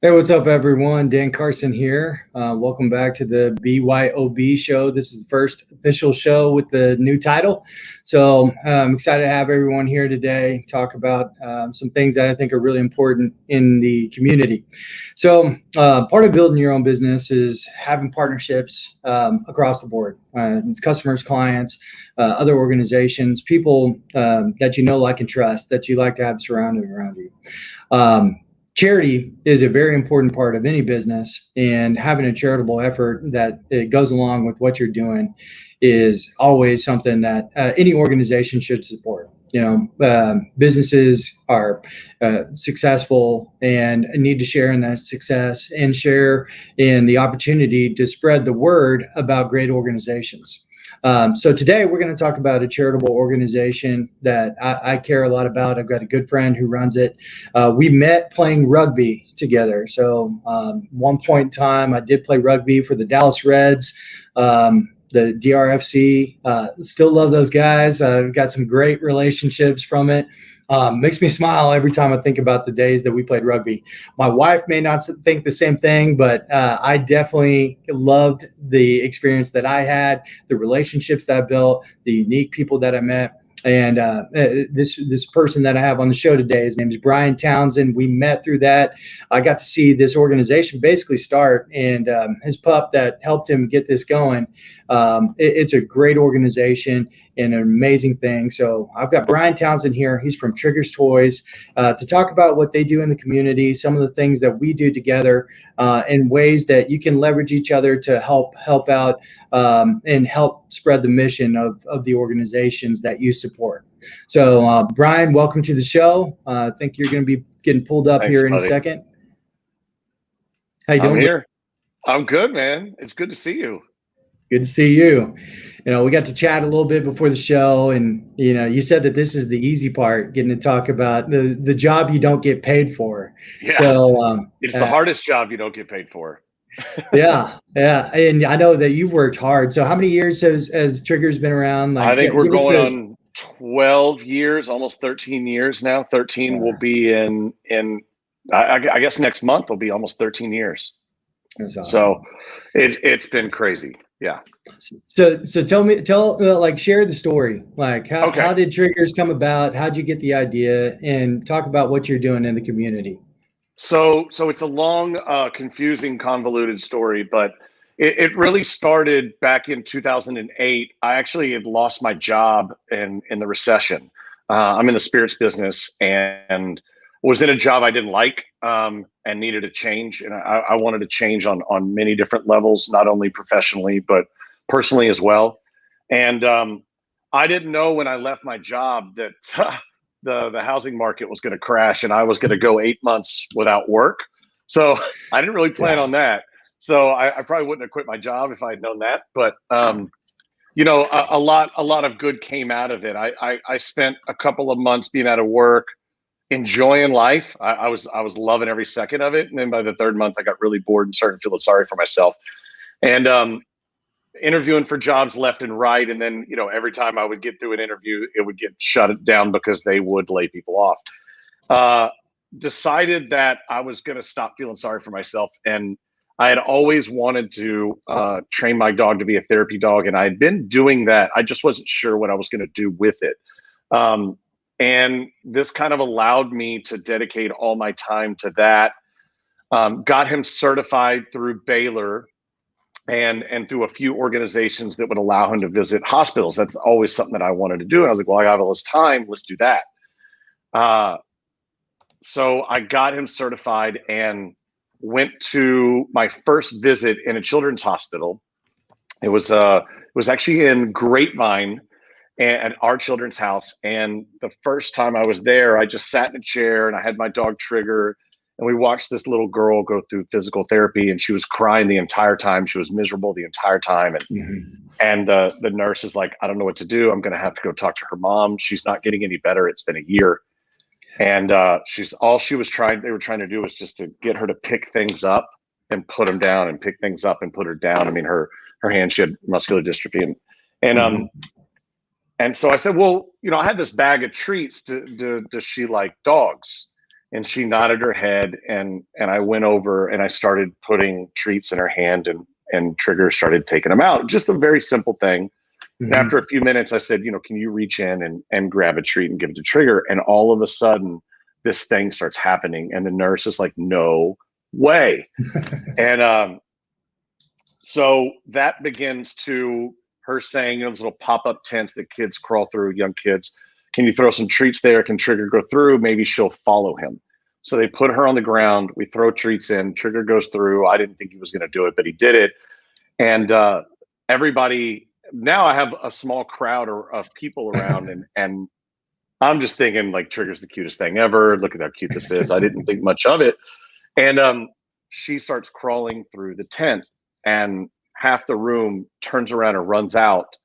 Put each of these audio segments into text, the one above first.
Hey, what's up, everyone? Dan Carson here. Welcome back to the B.Y.O.B show. This is the first official show with the new title. So I'm excited to have everyone here today, talk about some things that I think are really important in the community. So part of building your own business is having partnerships across the board. It's customers, clients, other organizations, people that you know, like, and trust, that you like to have surrounded around you. Charity is a very important part of any business, and having a charitable effort that it goes along with what you're doing is always something that any organization should support. Businesses are successful and need to share in that success and share in the opportunity to spread the word about great organizations. So today we're going to talk about a charitable organization that I care a lot about. I've got a good friend who runs it. We met playing rugby together. So one point in time, I did play rugby for the Dallas Reds, the DRFC. Still love those guys. I've got some great relationships from it. Makes me smile every time I think about the days that we played rugby. My wife may not think the same thing, but I definitely loved the experience that I had, the relationships that I built, the unique people that I met. And this person that I have on the show today, his name is Brian Townsend. We met through that. I got to see this organization basically start, and his pup that helped him get this going. It's a great organization and an amazing thing. So I've got Brian Townsend here. He's from Triggers Toys to talk about what they do in the community, some of the things that we do together, and ways that you can leverage each other to help out and help spread the mission of the organizations that you support. So Brian, welcome to the show. I think you're going to be getting pulled up. Thanks, here in buddy. a second. How you doing? I'm here. I'm good, man. It's good to see you. Good to see you. We got to chat a little bit before the show, and you said that this is the easy part, getting to talk about the job you don't get paid for. Yeah. So it's the hardest job you don't get paid for. yeah. And I know that you've worked hard. So how many years has Triggers been around? I think we're going on 12 years, almost 13 years now. 13 will be in I guess next month will be almost 13 years. That's awesome. So it's been crazy. Yeah. So share the story. Like how did Triggers come about? How'd you get the idea? And talk about what you're doing in the community. So it's a long, confusing, convoluted story, but it really started back in 2008. I actually had lost my job in the recession. I'm in the spirits business and was in a job I didn't like and needed a change. And I wanted to change on many different levels, not only professionally, but personally as well. And I didn't know when I left my job that the housing market was going to crash and I was going to go 8 months without work. So I didn't really plan on that. So I probably wouldn't have quit my job if I had known that. But a lot of good came out of it. I spent a couple of months being out of work, enjoying life. I was loving every second of it. And then by the third month, I got really bored and started feeling sorry for myself. And interviewing for jobs left and right. And then, every time I would get through an interview, it would get shut down because they would lay people off. Decided that I was going to stop feeling sorry for myself. And I had always wanted to train my dog to be a therapy dog. And I had been doing that. I just wasn't sure what I was going to do with it. And this kind of allowed me to dedicate all my time to that. Got him certified through Baylor and through a few organizations that would allow him to visit hospitals. That's always something that I wanted to do. And I was like, well, I have all this time, let's do that. So I got him certified and went to my first visit in a children's hospital. It was actually in Grapevine at our children's house. And the first time I was there, I just sat in a chair and I had my dog Trigger. And we watched this little girl go through physical therapy, and she was crying the entire time. She was miserable the entire time. And the nurse is like, I don't know what to do. I'm going to have to go talk to her mom. She's not getting any better. It's been a year. And they were trying to do was just to get her to pick things up and put them down and pick things up and put her down. I mean, her hand, she had muscular dystrophy. And so I said, well, I had this bag of treats. Does she like dogs? And she nodded her head, and I went over and I started putting treats in her hand, and Trigger started taking them out. Just a very simple thing. And after a few minutes, I said, can you reach in and grab a treat and give it to Trigger? And all of a sudden, this thing starts happening. And the nurse is like, no way. And so that begins to her saying, those little pop-up tents that kids crawl through, young kids. Can you throw some treats there? Can Trigger go through? Maybe she'll follow him. So they put her on the ground. We throw treats in. Trigger goes through. I didn't think he was going to do it, but he did it. And everybody, now I have a small crowd of people around, and I'm just thinking, like, Trigger's the cutest thing ever. Look at how cute this is. I didn't think much of it. And she starts crawling through the tent, and half the room turns around and runs out.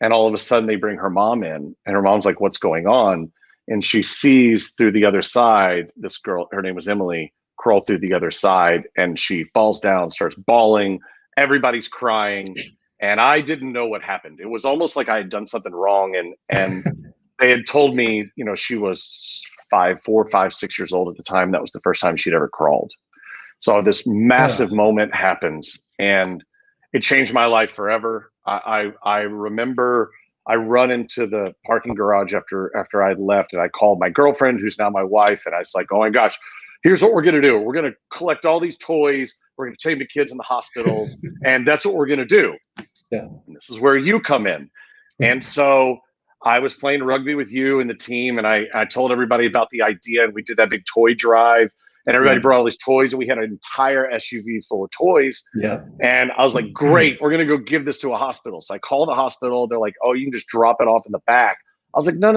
And all of a sudden they bring her mom in, and her mom's like, what's going on? And she sees through the other side, this girl, her name was Emily, crawl through the other side, and she falls down, starts bawling. Everybody's crying. And I didn't know what happened. It was almost like I had done something wrong. And they had told me, she was 4, 5, 6 years old at the time. That was the first time she'd ever crawled. So this massive moment happens, and it changed my life forever. I remember I run into the parking garage after I'd left, and I called my girlfriend, who's now my wife, and I was like, oh my gosh, here's what we're going to do. We're going to collect all these toys. We're going to take the kids in the hospitals, and that's what we're going to do. Yeah. And this is where you come in. And so I was playing rugby with you and the team, and I told everybody about the idea, and we did that big toy drive, and everybody brought all these toys, and we had an entire SUV full of toys. Yeah. And I was like, great, we're going to go give this to a hospital. So I called the hospital. They're like, oh, you can just drop it off in the back. I was like, no.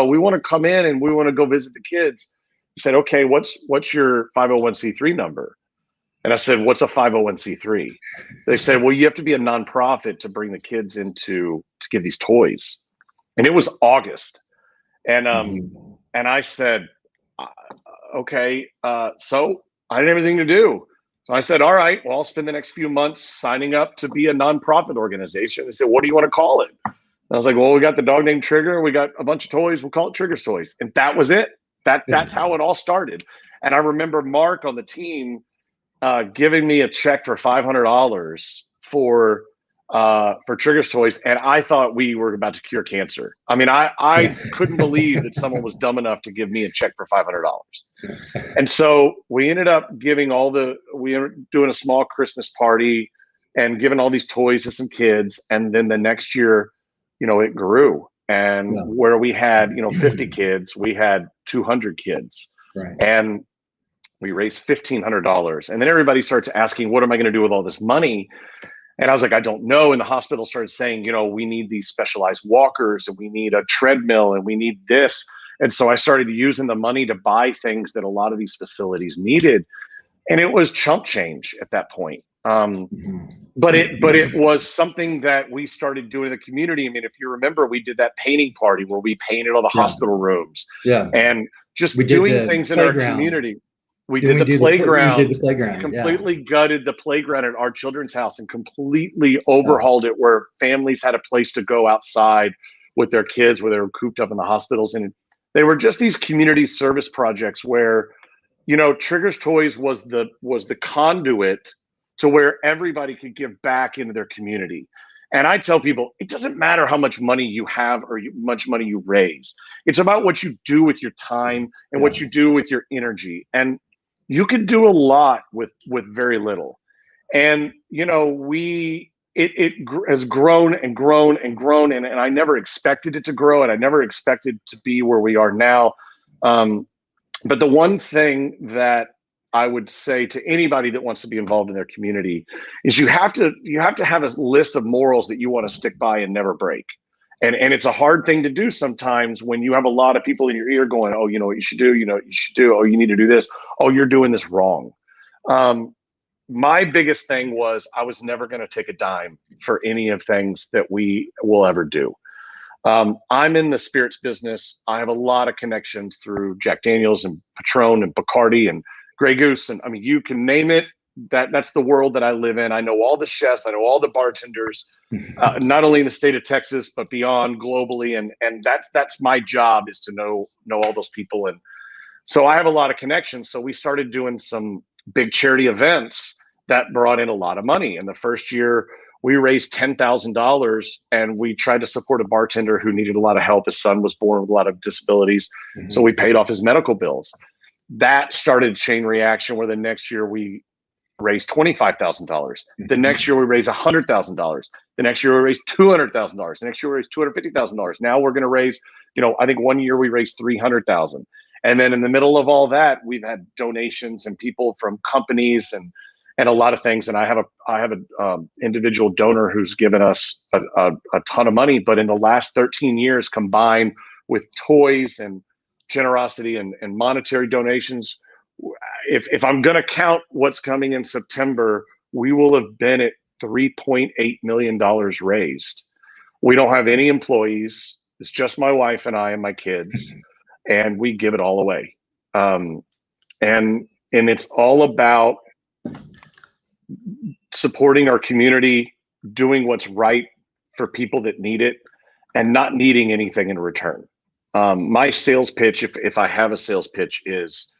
We want to come in and we want to go visit the kids. He said, okay, what's your 501c3 number? And I said, what's a 501c3? They said, well, you have to be a nonprofit to bring the kids to give these toys. And it was August. And I said, okay, so I didn't have anything to do. So I said, all right, well, I'll spend the next few months signing up to be a nonprofit organization. They said, what do you want to call it? And I was like, well, we got the dog named Trigger. We got a bunch of toys. We'll call it Trigger's Toys. And that was it. That's how it all started. And I remember Mark on the team giving me a check for $500 for Trigger's Toys, and I thought we were about to cure cancer. I mean, I couldn't believe that someone was dumb enough to give me a check for $500. And so we ended up we were doing a small Christmas party and giving all these toys to some kids. And then the next year, it grew. And where we had, 50 kids, we had 200 kids. Right. And we raised $1,500. And then everybody starts asking, what am I going to do with all this money? And I was like, I don't know. And the hospital started saying, we need these specialized walkers, and we need a treadmill, and we need this. And so I started using the money to buy things that a lot of these facilities needed. And it was chump change at that point. But it was something that we started doing in the community. I mean, if you remember, we did that painting party where we painted all the hospital rooms. Yeah. And just doing things in our community. We did the playground. Completely gutted the playground at our children's house and completely overhauled it, where families had a place to go outside with their kids, where they were cooped up in the hospitals. And they were just these community service projects where, Trigger's Toys was the conduit to where everybody could give back into their community. And I tell people, it doesn't matter how much money you have or much money you raise. It's about what you do with your time and what you do with your energy. And you can do a lot with very little. And, it has grown and grown and grown. And I never expected it to grow, and I never expected to be where we are now. But the one thing that I would say to anybody that wants to be involved in their community is you have to have a list of morals that you want to stick by and never break. And it's a hard thing to do sometimes when you have a lot of people in your ear going, oh, you know what you should do, you should do, oh, you need to do this, oh, you're doing this wrong. My biggest thing was I was never going to take a dime for any of things that we will ever do. I'm in the spirits business. I have a lot of connections through Jack Daniels and Patron and Bacardi and Grey Goose. And I mean, you can name it. That's the world that I live in. I know all the chefs. I know all the bartenders, not only in the state of Texas, but beyond globally. And that's my job, is to know all those people. And So I have a lot of connections. So we started doing some big charity events that brought in a lot of money. And the first year we raised $10,000, and we tried to support a bartender who needed a lot of help. His son was born with a lot of disabilities. So we paid off his medical bills. That started a chain reaction where the next year we raised $25,000. The next year we raised $100,000. The next year we raised $200,000. The next year we raised $250,000. Now we're going to raise, I think one year we raised $300,000. And then in the middle of all that, we've had donations and people from companies and a lot of things. And I have a individual donor who's given us a ton of money. But in the last 13 years, combined with toys and generosity and monetary donations, if I'm going to count what's coming in September, we will have been at $3.8 million raised. We don't have any employees. It's just my wife and I and my kids, and we give it all away. And it's all about supporting our community, doing what's right for people that need it, and not needing anything in return. My sales pitch, if I have a sales pitch, is,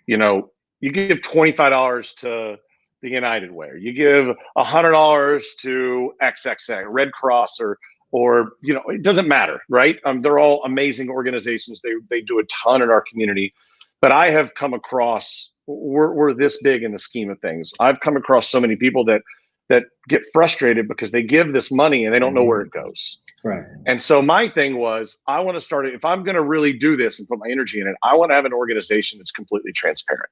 you give $25 to the United Way, you give $100 to XXX, Red Cross, or it doesn't matter, right? They're all amazing organizations. They do a ton in our community. But I have come across, we're this big in the scheme of things. I've come across so many people that get frustrated because they give this money and they don't know where it goes. Right. And so my thing was, I want to start it. If I'm going to really do this and put my energy in it, I want to have an organization that's completely transparent,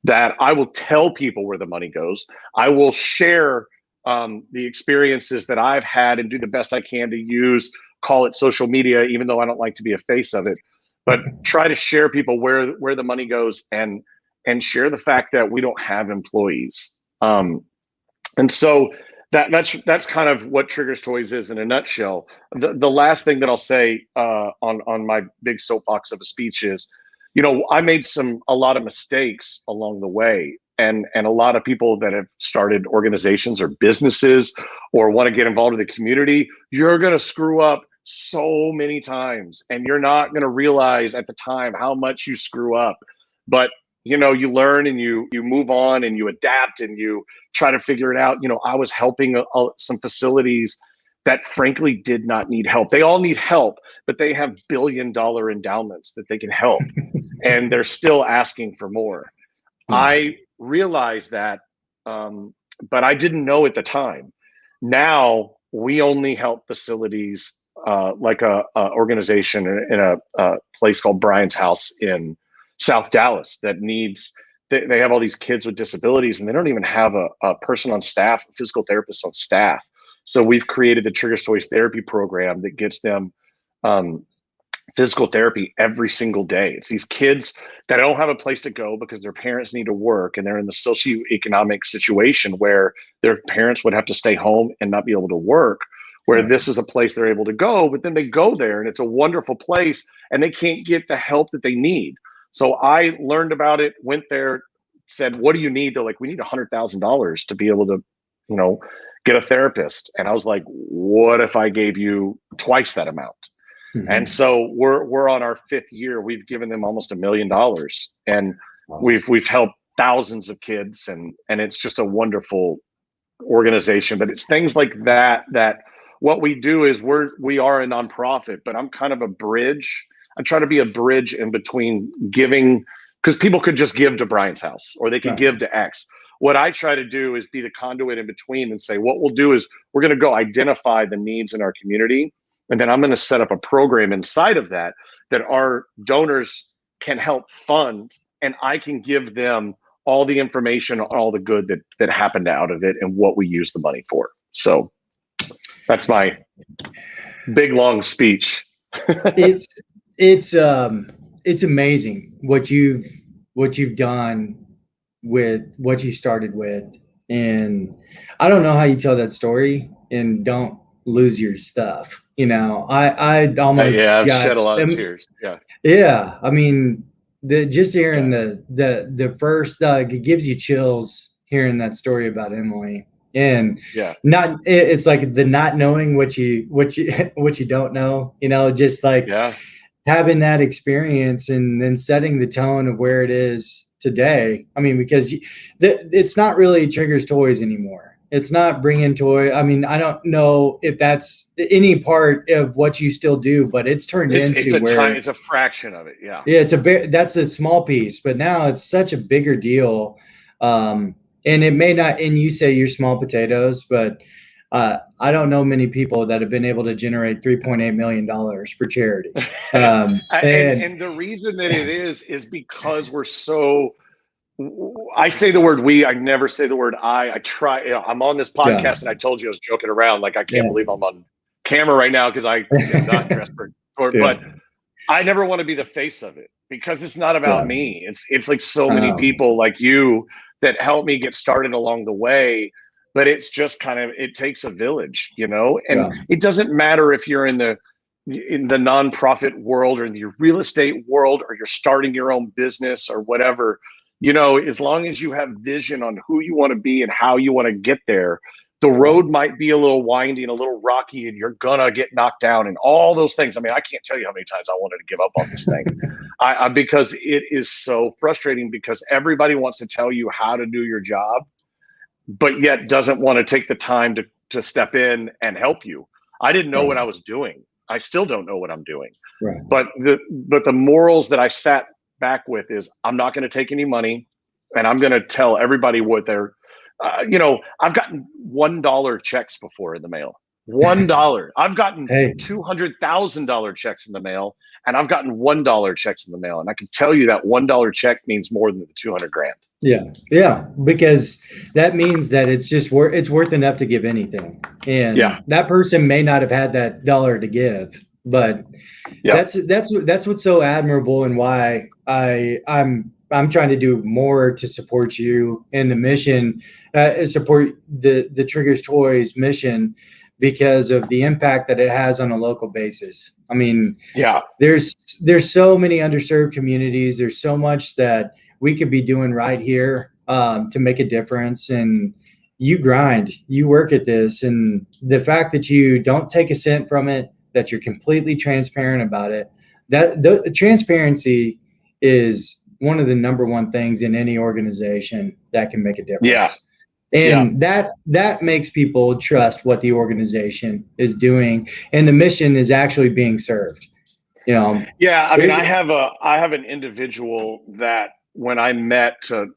that I will tell people where the money goes. I will share the experiences that I've had and do the best I can to use, call it social media, even though I don't like to be a face of it, but try to share people where the money goes and share the fact that we don't have employees. And so that's kind of what Triggers Toys is in a nutshell. The last thing that I'll say on my big soapbox of a speech is, I made a lot of mistakes along the way. And a lot of people that have started organizations or businesses or want to get involved in the community, you're going to screw up so many times, and you're not going to realize at the time how much you screw up. But you learn and you move on and you adapt and you try to figure it out. I was helping some facilities that frankly did not need help. They all need help, but they have billion-dollar endowments that they can help, and they're still asking for more. I realized that, but I didn't know at the time. Now we only help facilities like a organization in a place called Brian's House in South Dallas that needs. They have all these kids with disabilities, and they don't even have a person on staff, a physical therapist on staff. So we've created the Triggers Toys therapy program that gets them physical therapy every single day. It's these kids that don't have a place to go because their parents need to work, and they're in the socioeconomic situation where their parents would have to stay home and not be able to work, where this is a place they're able to go, but then they go there and it's a wonderful place and they can't get the help that they need. So I learned about it, went there, said, what do you need? They're like, we need $100,000 to be able to, get a therapist. And I was like, what if I gave you twice that amount? And so we're on our 5th year. We've given them almost $1 million, and we've helped thousands of kids, and it's just a wonderful organization. But it's things like that what we do is we are a nonprofit, but I'm kind of a bridge. I try to be a bridge in between giving, because people could just give to Brian's House or they could give to X. What I try to do is be the conduit in between and say, what we'll do is we're going to go identify the needs in our community. And then I'm going to set up a program inside of that our donors can help fund, and I can give them all the information, all the good that happened out of it and what we use the money for. So that's my big, long speech. It's amazing what you've done with what you started with. And I don't know how you tell that story and don't lose your stuff. I almost I've shed a lot of tears. Yeah. I mean, just hearing the first, it gives you chills hearing that story about Emily. And it's like the not knowing what you don't know, just like having that experience and then setting the tone of where it is today. I mean, because it's not really Triggers Toys anymore. It's not bringing toy. I mean, I don't know if that's any part of what you still do, but it's turned into where it's a fraction of it. Yeah. Yeah, that's a small piece, but now it's such a bigger deal. And it may not, and you say you're small potatoes, but I don't know many people that have been able to generate $3.8 million for charity. And the reason that it is because we're so, I say the word we, I never say the word I try, I'm on this podcast and I told you I was joking around. Like, I can't believe I'm on camera right now because I'm not dressed for it, but I never want to be the face of it because it's not about me. It's like so many people like you that help me get started along the way. But it's just kind of, it takes a village, and it doesn't matter if you're in the nonprofit world or in the real estate world, or you're starting your own business or whatever, as long as you have vision on who you want to be and how you want to get there, the road might be a little windy and a little rocky and you're gonna get knocked down and all those things. I mean, I can't tell you how many times I wanted to give up on this thing because it is so frustrating because everybody wants to tell you how to do your job, but yet doesn't want to take the time to step in and help you. I didn't know what I was doing. I still don't know what I'm doing. Right. But the morals that I sat back with is I'm not going to take any money and I'm going to tell everybody what they're, I've gotten $1 checks before in the mail. $1. I've gotten $200,000 checks in the mail, and I've gotten $1 checks in the mail. And I can tell you that $1 check means more than the 200 grand. Yeah, because that means that it's worth enough to give anything. And that person may not have had that dollar to give, but that's what's so admirable and why I'm trying to do more to support you and the mission, support the Triggers Toys mission because of the impact that it has on a local basis. I mean, there's so many underserved communities. There's so much that we could be doing right here to make a difference. And you grind, you work at this. And the fact that you don't take a cent from it, that you're completely transparent about it, that the transparency is one of the number one things in any organization that can make a difference. And that makes people trust what the organization is doing, and the mission is actually being served. I mean, I have an individual that when I met to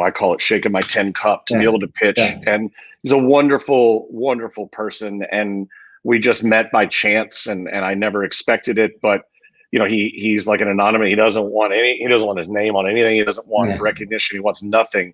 I call it shaking my 10 cup to be able to pitch, and he's a wonderful, wonderful person, and we just met by chance, and I never expected it, but he's like an anonymous. He doesn't want his name on anything. He doesn't want recognition. He wants nothing.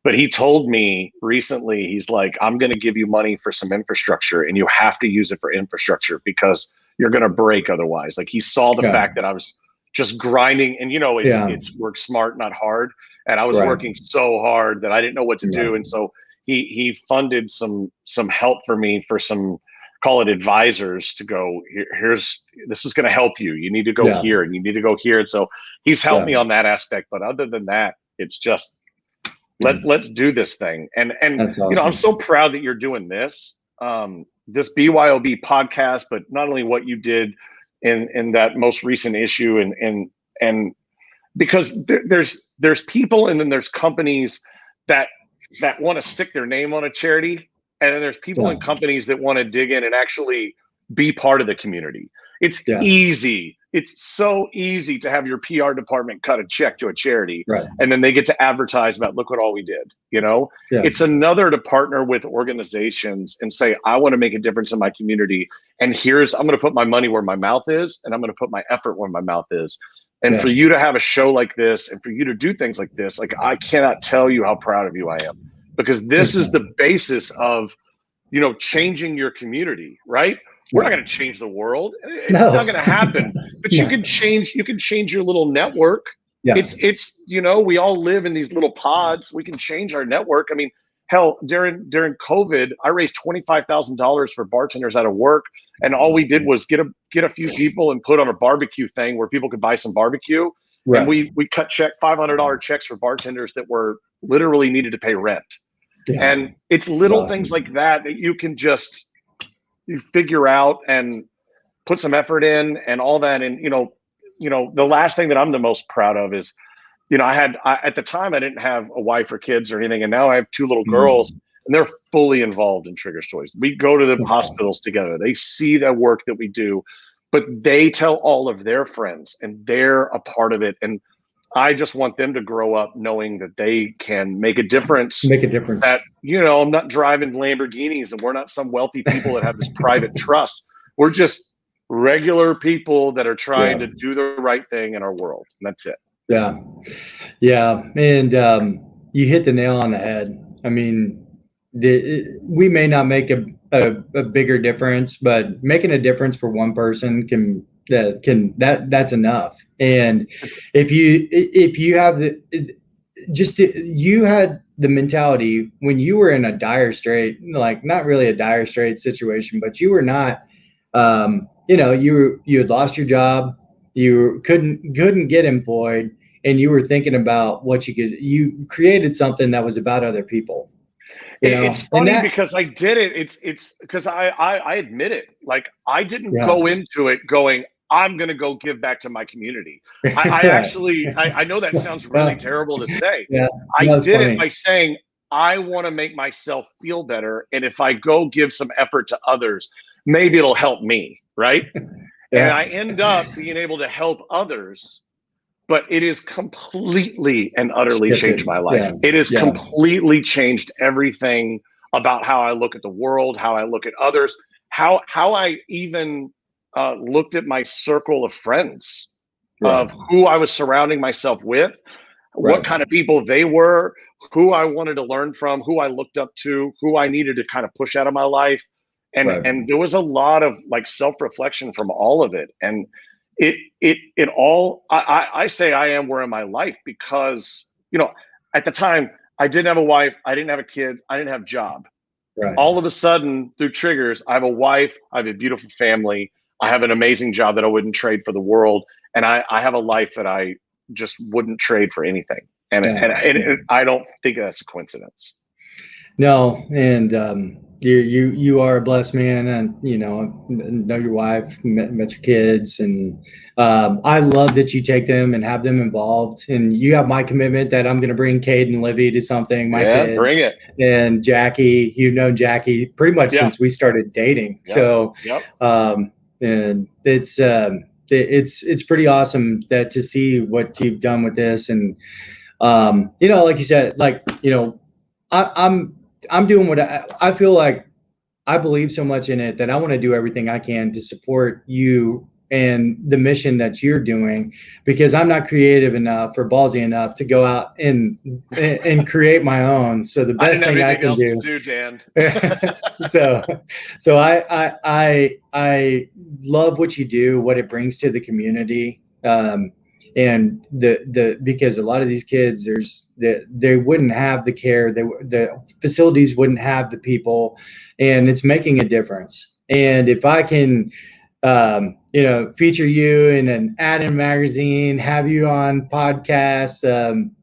But he told me recently, he's like, I'm going to give you money for some infrastructure and you have to use it for infrastructure because you're going to break otherwise. Like, he saw the fact that I was just grinding and, it's work smart, not hard. And I was working so hard that I didn't know what to do. And so he funded some help for me for some, call it advisors, to go, this is going to help you. You need to go here and you need to go here. And so he's helped me on that aspect. But other than that, it's just, let's do this thing. And awesome. I'm so proud that you're doing this, this B.Y.O.B podcast, but not only what you did in that most recent issue and because there's people and then there's companies that want to stick their name on a charity. And then there's people and companies that want to dig in and actually be part of the community. It's easy. It's so easy to have your PR department cut a check to a charity, and then they get to advertise about, look what all we did. It's another to partner with organizations and say, I want to make a difference in my community. And I'm going to put my money where my mouth is, and I'm going to put my effort where my mouth is. And for you to have a show like this and for you to do things like this, like, I cannot tell you how proud of you I am, because this is the basis of, changing your community, right? We're not going to change the world. It's not going to happen. But you can change your little network. It's we all live in these little pods. We can change our network. I mean, hell, during COVID, I raised $25,000 for bartenders out of work, and all we did was get a few people and put on a barbecue thing where people could buy some barbecue. And we cut $500 checks for bartenders that were literally needed to pay rent. And it's little things like that you can just you figure out and put some effort in and all that. And, the last thing that I'm the most proud of is, at the time I didn't have a wife or kids or anything. And now I have two little girls and they're fully involved in Triggers Toys. We go to the hospitals together. They see the work that we do, but they tell all of their friends and they're a part of it. And I just want them to grow up knowing that they can make a difference. That, I'm not driving Lamborghinis and we're not some wealthy people that have this private trust. We're just regular people that are trying to do the right thing in our world. And that's it. Yeah. Yeah. And you hit the nail on the head. I mean, we may not make a bigger difference, but making a difference for one person that's enough. And if you have you had the mentality when you were in a dire strait, like not really a dire strait situation, but you were not, you had lost your job, you couldn't get employed, and you were thinking about you created something that was about other people. It's funny because I did it. It's because I admit it. Like I didn't go into it going, I'm going to go give back to my community. I actually, I know that sounds really terrible to say. I did it by saying, I want to make myself feel better. And if I go give some effort to others, maybe it'll help me. Right. And I end up being able to help others. But it has completely and utterly changed my life. It has completely changed everything about how I look at the world, how I look at others, how I even looked at my circle of friends, of who I was surrounding myself with, what kind of people they were, who I wanted to learn from, who I looked up to, who I needed to kind of push out of my life. And there was a lot of like self-reflection from all of it. And it all, I say I am where in my life because, at the time I didn't have a wife, I didn't have a kid, I didn't have a job. All of a sudden through Triggers, I have a wife, I have a beautiful family, I have an amazing job that I wouldn't trade for the world. And I have a life that I just wouldn't trade for anything. And I don't think that's a coincidence. No. And, you are a blessed man, and know your wife, met your kids, and I love that you take them and have them involved. And you have my commitment that I'm going to bring Cade and Livy to something. My kids, bring it. And Jackie, Jackie pretty much since we started dating. So, and it's pretty awesome to see what you've done with this, and like you said, I'm doing what I feel like. I believe so much in it that I want to do everything I can to support you and the mission that you're doing, because I'm not creative enough or ballsy enough to go out and create my own. So the best thing I can do, Dan. So I love what you do, what it brings to the community. And because a lot of these kids, they wouldn't have the care, the facilities wouldn't have the people, and it's making a difference. And if I can, feature you in an ad in a magazine, have you on podcasts,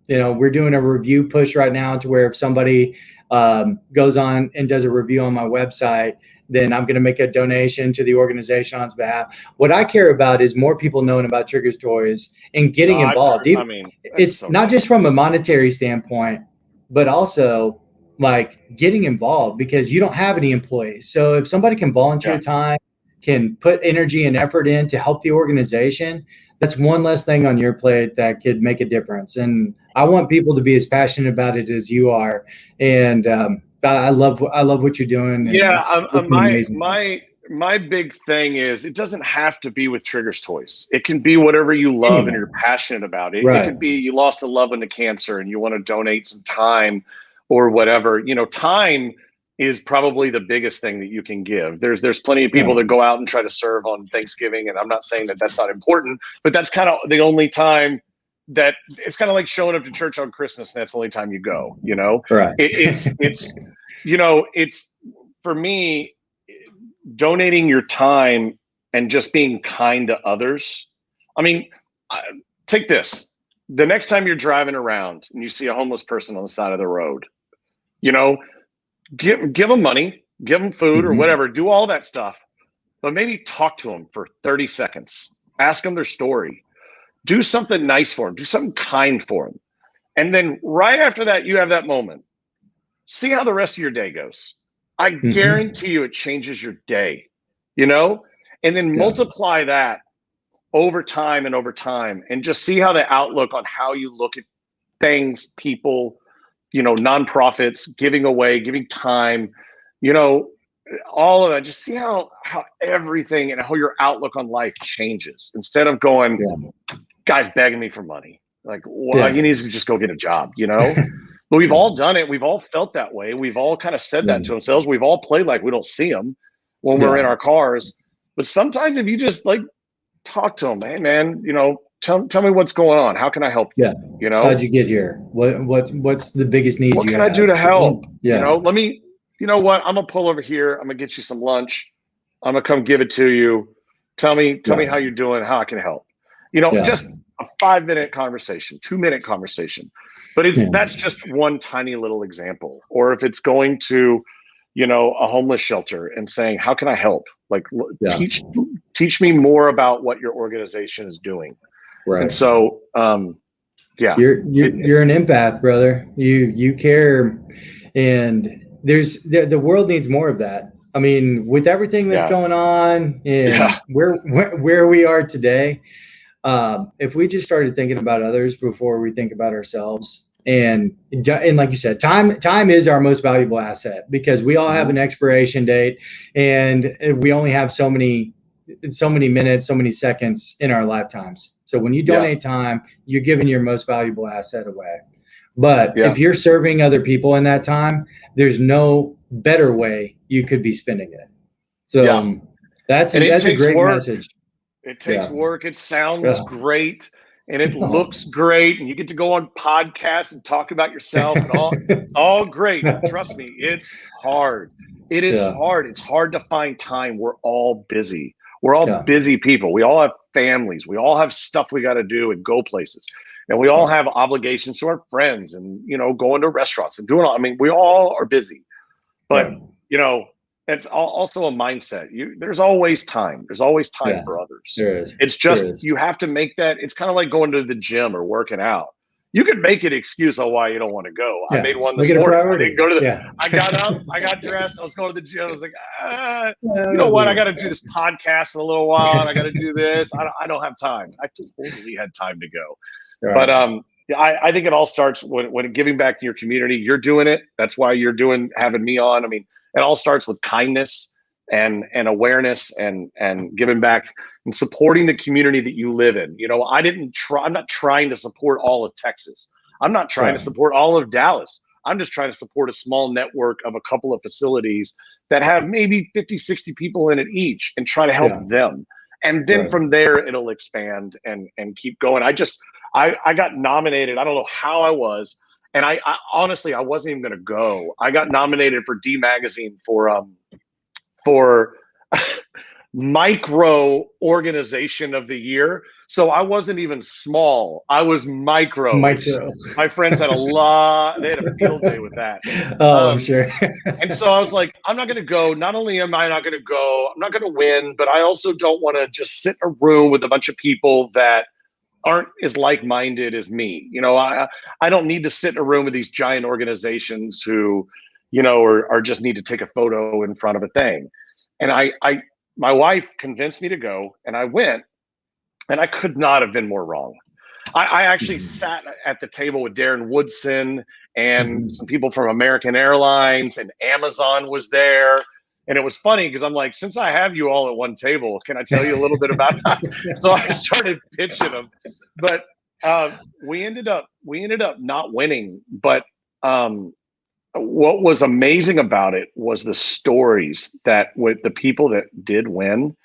we're doing a review push right now to where if somebody goes on and does a review on my website, then I'm going to make a donation to the organization on its behalf. What I care about is more people knowing about Triggers Toys and getting involved. It's not just from a monetary standpoint, but also like getting involved, because you don't have any employees. So if somebody can volunteer time, can put energy and effort in to help the organization, that's one less thing on your plate that could make a difference. And I want people to be as passionate about it as you are. And I love what you're doing. My big thing is it doesn't have to be with Triggers Toys. It can be whatever you love and you're passionate about. It could be you lost a loved one to cancer and you want to donate some time or whatever. Time is probably the biggest thing that you can give. There's plenty of people that go out and try to serve on Thanksgiving, and I'm not saying that that's not important, but that's kind of the only time that it's kind of like showing up to church on Christmas, and that's the only time you go. It's for me, donating your time and just being kind to others. I mean, take this. The next time you're driving around and you see a homeless person on the side of the road, give them money, give them food or whatever, do all that stuff. but maybe talk to them for 30 seconds. Ask them their story. Do something nice for them. Do something kind for them. And then right after that, you have that moment. See how the rest of your day goes. I guarantee you it changes your day, you know? And then multiply that over time and just see how the outlook on how you look at things, people, you know, nonprofits, giving away, giving time, you know, all of that. Just see how everything and how your outlook on life changes instead of going, guy's begging me for money. Like, well, he needs to just go get a job, you know? But we've all done it. We've all felt that way. We've all kind of said that to ourselves. We've all played like we don't see them when we're in our cars. But sometimes if you just like talk to them, hey man, you know, tell me what's going on. How can I help you? Yeah. You know, how'd you get here? What's the biggest need? What can I do to help? Yeah. You know, you know what? I'm gonna pull over here. I'm gonna get you some lunch. I'm gonna come give it to you. Tell me how you're doing. How I can help. You know, just a 5-minute conversation, 2-minute conversation. But that's just one tiny little example. Or if it's going to, you know, a homeless shelter and saying, how can I help? Like teach me more about what your organization is doing. Right. And so you're an empath, brother. You care, and the world needs more of that. I mean, with everything that's going on and where we are today, if we just started thinking about others before we think about ourselves, and like you said, time is our most valuable asset, because we all have an expiration date, and we only have so many minutes, so many seconds in our lifetimes. So when you donate time, you're giving your most valuable asset away. But if you're serving other people in that time, there's no better way you could be spending it. So that's a great message. It takes work. It sounds great, and it looks great, and you get to go on podcasts and talk about yourself and all great. Trust me, it's hard. It is hard. It's hard to find time. We're all busy. We're all busy people. We all have families. We all have stuff we got to do and go places. And we all have obligations to our friends and, you know, going to restaurants and doing all. I mean, we all are busy. But, you know, it's also a mindset. There's always time. There's always time for others. There is. It's just you have to make that. It's kind of like going to the gym or working out. You could make an excuse on why you don't want to go. I made one this morning. I didn't go to the. I got up. I got dressed. I was going to the gym. I was like, you know what? I got to do this podcast in a little while. And I got to do this. I don't have time. I totally had time to go. Right. But I think it all starts when giving back to your community. You're doing it. That's why you're having me on. I mean, it all starts with kindness and awareness and giving back and supporting the community that you live in. You know, I'm not trying to support all of Texas. I'm not trying to support all of Dallas. I'm just trying to support a small network of a couple of facilities that have maybe 50, 60 people in it each, and try to help them. And then from there, it'll expand and keep going. I got nominated. I don't know how I was. And I honestly, I wasn't even going to go. I got nominated for D Magazine for micro organization of the year. So I wasn't even small. I was micro. My friends had they had a field day with that. I'm sure. And so I was like, I'm not going to go. Not only am I not going to go, I'm not going to win, but I also don't want to just sit in a room with a bunch of people that aren't as like-minded as me. You know, I don't need to sit in a room with these giant organizations who, you know, are just need to take a photo in front of a thing. And my wife convinced me to go, and I went, and I could not have been more wrong. I actually sat at the table with Darren Woodson and some people from American Airlines, and Amazon was there. And it was funny because I'm like, since I have you all at one table, can I tell you a little bit about it? So I started pitching them, but we ended up not winning. But what was amazing about it was the stories that with the people that did win.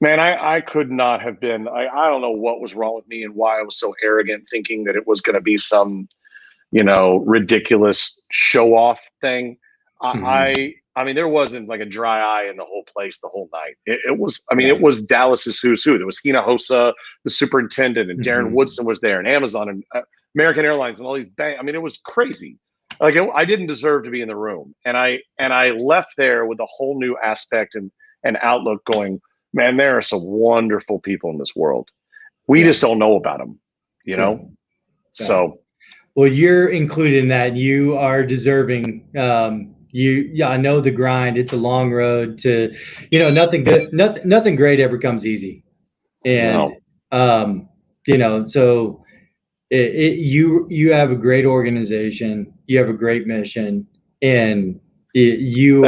Man, I could not have been. I don't know what was wrong with me and why I was so arrogant, thinking that it was going to be some, you know, ridiculous show off thing. I mean, there wasn't like a dry eye in the whole place the whole night. It was, I mean, it was Dallas's who's who. There was Hina Hosa, the superintendent, and Darren Woodson was there, and Amazon and American Airlines and all these banks. I mean, it was crazy. Like I didn't deserve to be in the room, and I left there with a whole new aspect and and outlook going, man, there are some wonderful people in this world. We just don't know about them, you know? So. Well, you're included in that. You are deserving. I know the grind. It's a long road to, nothing good, nothing great ever comes easy. And, so you have a great organization, you have a great mission, and you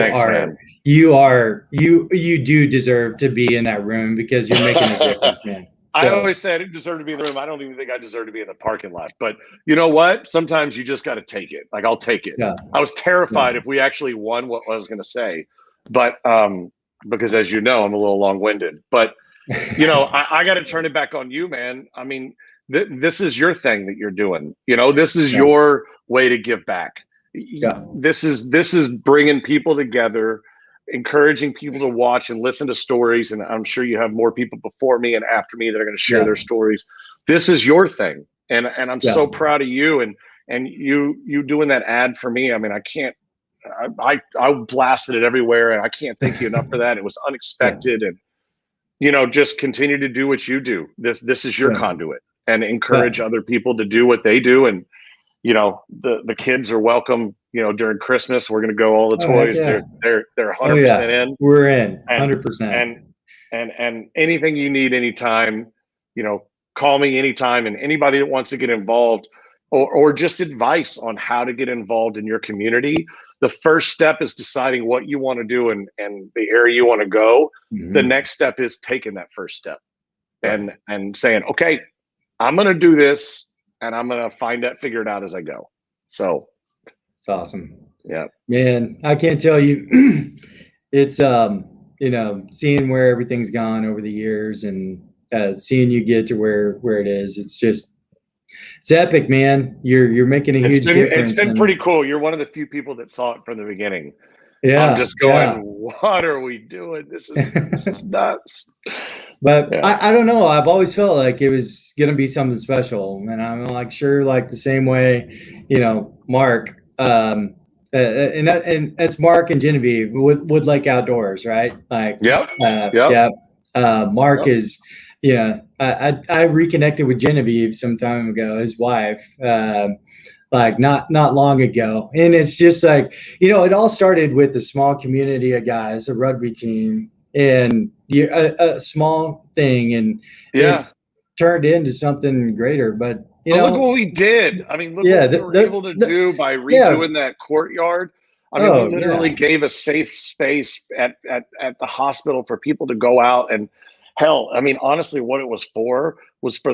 do deserve to be in that room because you're making a difference, man. So, I always say I didn't deserve to be in the room. I don't even think I deserve to be in the parking lot. But you know what? Sometimes you just got to take it. Like, I'll take it. Yeah. I was terrified if we actually won what I was going to say. But because, as you know, I'm a little long-winded. But, I got to turn it back on you, man. I mean, this is your thing that you're doing. This is your way to give back. Yeah. This is bringing people together, encouraging people to watch and listen to stories. And I'm sure you have more people before me and after me that are going to share their stories. This is your thing. And I'm so proud of you and you doing that ad for me. I mean, I blasted it everywhere and I can't thank you enough for that. It was unexpected. And, just continue to do what you do. This is your conduit, and encourage other people to do what they do. And, the kids are welcome, during Christmas. We're going to go all the toys. They're 100% in. We're in 100%. And anything you need anytime, call me anytime. And anybody that wants to get involved or just advice on how to get involved in your community, the first step is deciding what you want to do and the area you want to go. Mm-hmm. The next step is taking that first step and saying, okay, I'm going to do this. And I'm going to figure it out as I go. So it's awesome. Yeah, man, I can't tell you, it's, seeing where everything's gone over the years and seeing you get to where it is. It's epic, man. You're making a huge difference. It's been pretty cool. You're one of the few people that saw it from the beginning. Yeah. I'm just going, what are we doing? This is nuts. But I don't know. I've always felt like it was going to be something special. And I'm like, sure, like the same way, Mark, and that's Mark and Genevieve Wood Lake Outdoors, right? Like, Mark is, I reconnected with Genevieve some time ago, his wife, like not long ago. And it's just like, it all started with a small community of guys, a rugby team, and a small thing, and it's turned into something greater. But look what we did. I mean, look what we were able to do by redoing that courtyard. I mean, we literally gave a safe space at the hospital for people to go out and hell, I mean, honestly, what it was for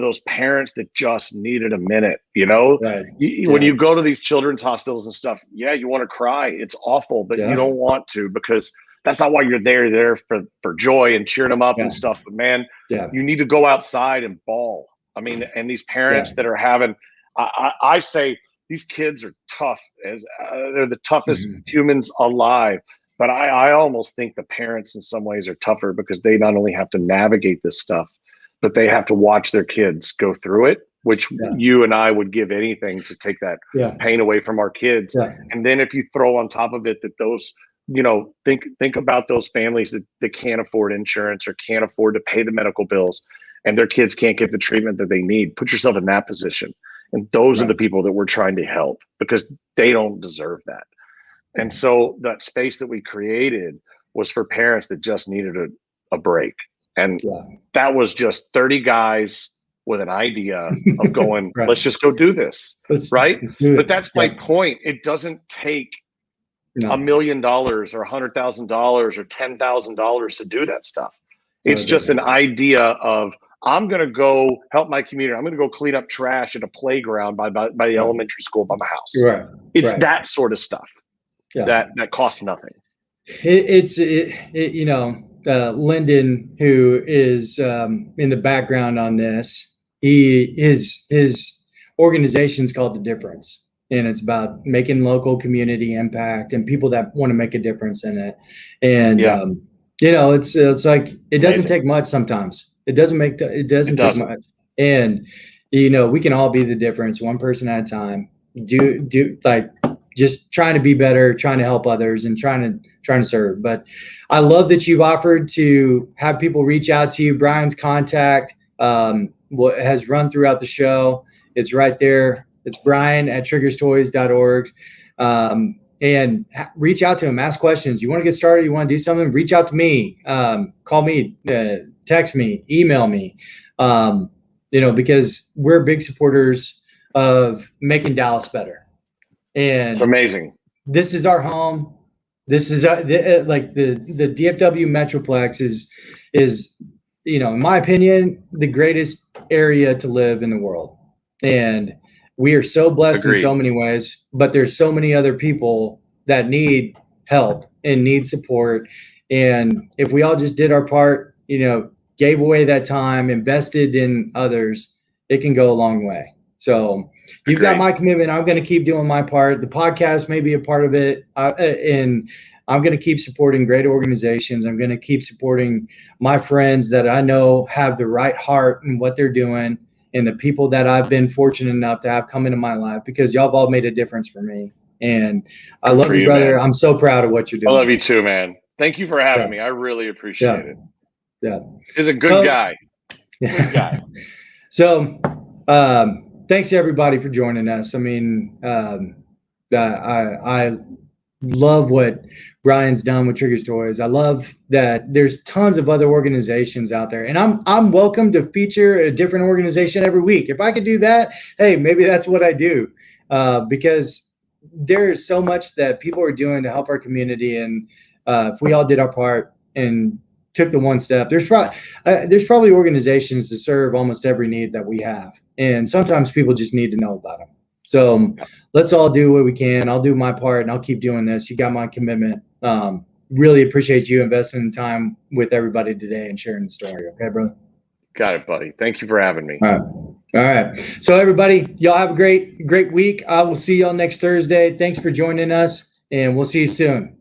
those parents that just needed a minute, Right. When you go to these children's hospitals and stuff, you want to cry. It's awful, but you don't want to, because that's not why you're there. You're there for joy and cheering them up and stuff. But man, you need to go outside and bawl. I mean, and these parents that are having, I say these kids are tough, they're the toughest humans alive. But I almost think the parents in some ways are tougher because they not only have to navigate this stuff, but they have to watch their kids go through it, which you and I would give anything to take that pain away from our kids. Yeah. And then if you throw on top of it that those, think about those families that can't afford insurance or can't afford to pay the medical bills and their kids can't get the treatment that they need. Put yourself in that position. And those are the people that we're trying to help because they don't deserve that. And so that space that we created was for parents that just needed a break. And that was just 30 guys with an idea of going, let's just go do this. Right. But that's my point. It doesn't take $1 million or $100,000 or $10,000 to do that stuff. It's just an idea of, I'm going to go help my community. I'm going to go clean up trash at a playground by the elementary school by my house. Right. It's that sort of stuff. That costs nothing. Lyndon, who is in the background on this, his organization's called The Difference, and it's about making local community impact and people that want to make a difference in it. And it's like it doesn't take much sometimes. It doesn't take much, and we can all be the difference, one person at a time. Do like just trying to be better, trying to help others, and trying to serve. But I love that you've offered to have people reach out to you. Brian's contact what has run throughout the show. It's right there. It's Brian@triggerstoys.org. And reach out to him, ask questions. You want to get started, you want to do something, reach out to me, call me, text me, email me, because we're big supporters of making Dallas better. And it's amazing. This is our home. This is like the DFW Metroplex is, in my opinion, the greatest area to live in the world. And we are so blessed in so many ways, but there's so many other people that need help and need support. And if we all just did our part, gave away that time, invested in others, it can go a long way. So you've got my commitment. I'm going to keep doing my part. The podcast may be a part of it. And I'm going to keep supporting great organizations. I'm going to keep supporting my friends that I know have the right heart in what they're doing, and the people that I've been fortunate enough to have come into my life, because y'all have all made a difference for me. And I love you, brother. Man. I'm so proud of what you're doing. I love you too, man. Thank you for having me. I really appreciate it. Yeah. He's a good guy. Good guy. So, thanks everybody for joining us. I mean, I love what Brian's done with Triggers Toys. I love that there's tons of other organizations out there, and I'm welcome to feature a different organization every week. If I could do that, hey, maybe that's what I do, because there's so much that people are doing to help our community. And if we all did our part and took the one step, there's probably organizations to serve almost every need that we have. And sometimes people just need to know about them. So let's all do what we can. I'll do my part, and I'll keep doing this. You got my commitment. Really appreciate you investing the time with everybody today and sharing the story. Okay, brother? Got it, buddy. Thank you for having me. All right. So everybody, y'all have a great week. I will see y'all next Thursday. Thanks for joining us, and we'll see you soon.